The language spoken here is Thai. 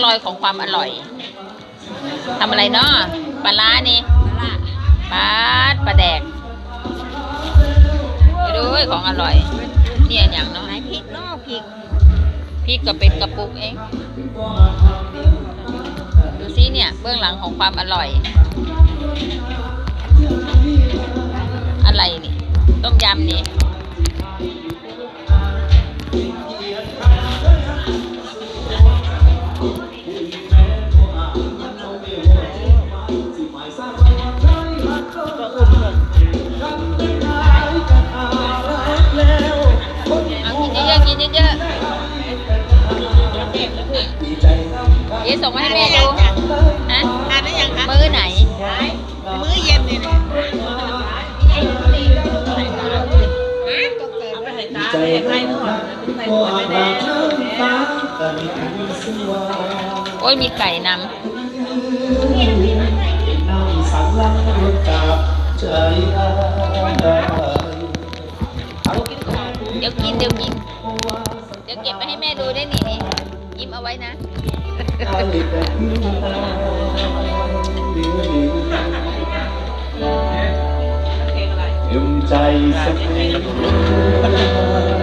รอยของความอร่อยทำอะไรเนาะปลาร้านี่ปลาแดกไปดูของอร่อยนี่อันอย่างเนาะพริกเนาะพริกก็เป็นกระปุกเองดูซิเนี่ยเบื้องหลังของความอร่อยอะไรนี่ต้มยำนี่กินเยอะเดี๋ยวส่งมาให้แม่ดูฮะทานได้ยังคะมื้อไหนมื้อเย็นนี่โอ้ยมีไก่นำเดี๋ยวกินเดี๋ยวเก็บไปให้แม่ดูได้นี่ยิ้มเอาไว้นะใจสักนิด